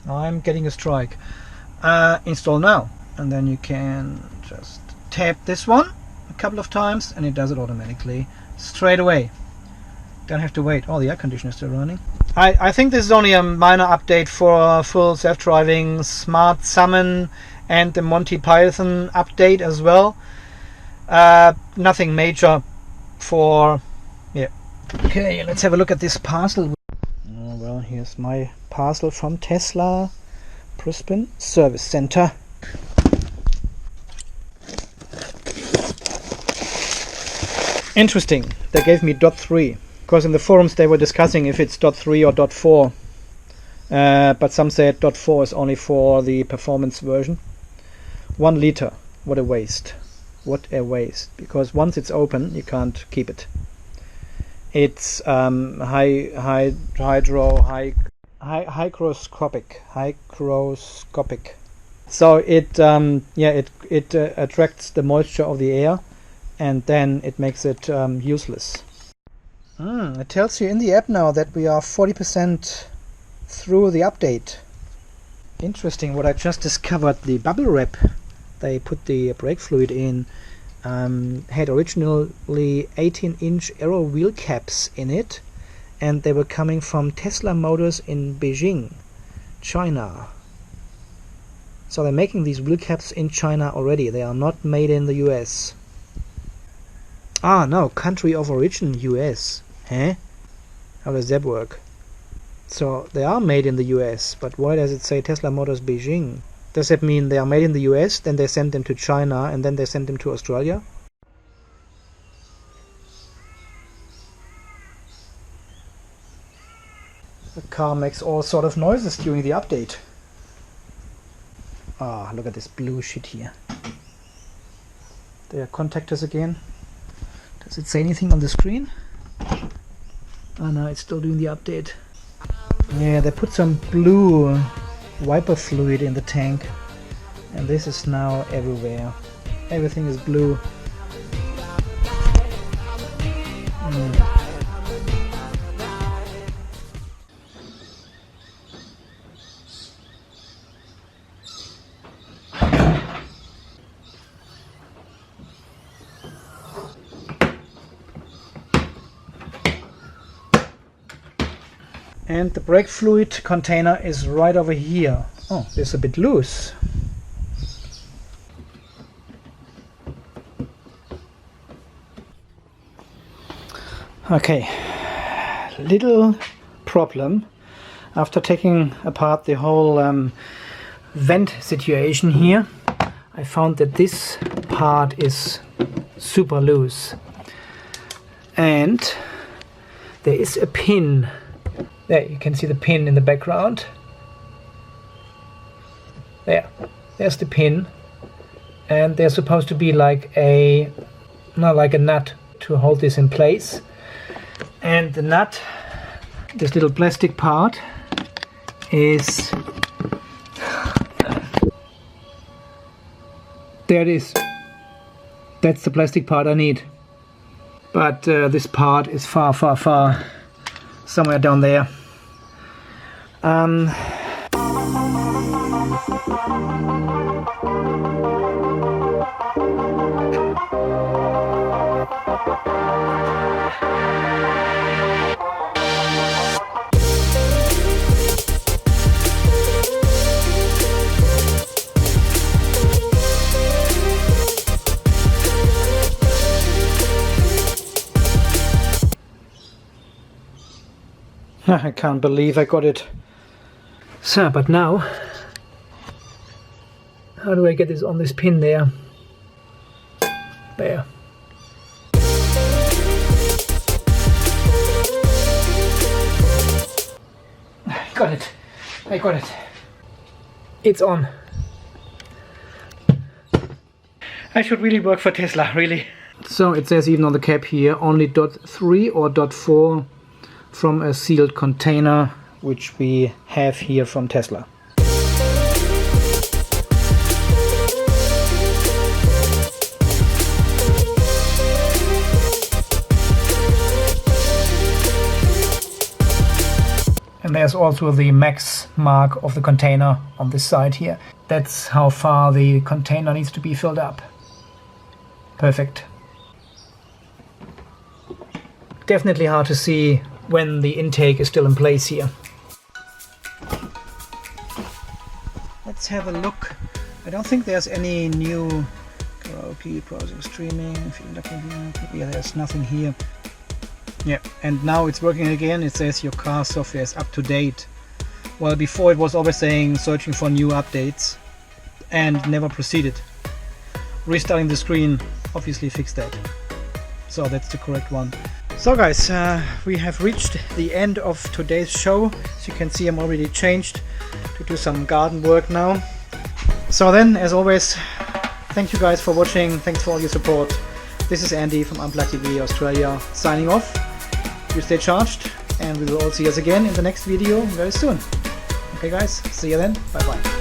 I'm getting a strike. Install now, and then you can just tap this one a couple of times and it does it automatically straight away. Don't have to wait. Oh, the air conditioner is still running. I think this is only a minor update for full self-driving Smart Summon and the Monty Python update as well. Nothing major for... yeah. Okay, let's have a look at this parcel. Oh, well, here's my parcel from Tesla Brisbane Service Center. Interesting, they gave me .3, because in the forums they were discussing if it's .3 or .4, but some said .4 is only for the performance version. 1 liter, what a waste, because once it's open you can't keep it. It's hygroscopic, so it attracts the moisture of the air and then it makes it useless. It tells you in the app now that we are 40% through the update. Interesting, what I just discovered, the bubble wrap they put the brake fluid in had originally 18-inch aero wheel caps in it, and they were coming from Tesla Motors in Beijing, China. So they're making these wheel caps in China already. They are not made in the US. Ah, no, country of origin US. Huh? How does that work? So they are made in the US, but why does it say Tesla Motors Beijing? Does that mean they are made in the US, then they send them to China, and then they send them to Australia? The car makes all sort of noises during the update. Ah, look at this blue shit here. There are contactors again. Does it say anything on the screen? Oh no, it's still doing the update. Yeah, they put some blue wiper fluid in the tank, and this is now everywhere. Everything is blue. And the brake fluid container is right over here. Oh, it's a bit loose. Okay, little problem. After taking apart the whole vent situation here, I found that this part is super loose. And there is a pin. There, you can see the pin in the background. There's the pin, and there's supposed to be like a nut to hold this in place. And the nut, this little plastic part, is there. It is. That's the plastic part I need. But this part is far somewhere down there. I can't believe I got it. So, but now, how do I get this on this pin there? There. I got it. It's on. I should really work for Tesla, really. So it says even on the cap here, only .3 or .4 from a sealed container, which we have here from Tesla. And there's also the max mark of the container on this side here. That's how far the container needs to be filled up. Perfect. Definitely hard to see when the intake is still in place here. Let's have a look. I don't think there's any new karaoke, browsing, streaming. Yeah, there's nothing here. Yeah, and now it's working again. It says your car software is up to date. Well, before it was always saying searching for new updates and never proceeded. Restarting the screen obviously fixed that. So that's the correct one. So guys, we have reached the end of today's show. As you can see, I'm already changed to do some garden work now. So then, as always, thank you guys for watching. Thanks for all your support. This is Andy from Unplugged TV Australia signing off. You stay charged, and we will all see us again in the next video very soon. Okay guys, see you then. Bye bye.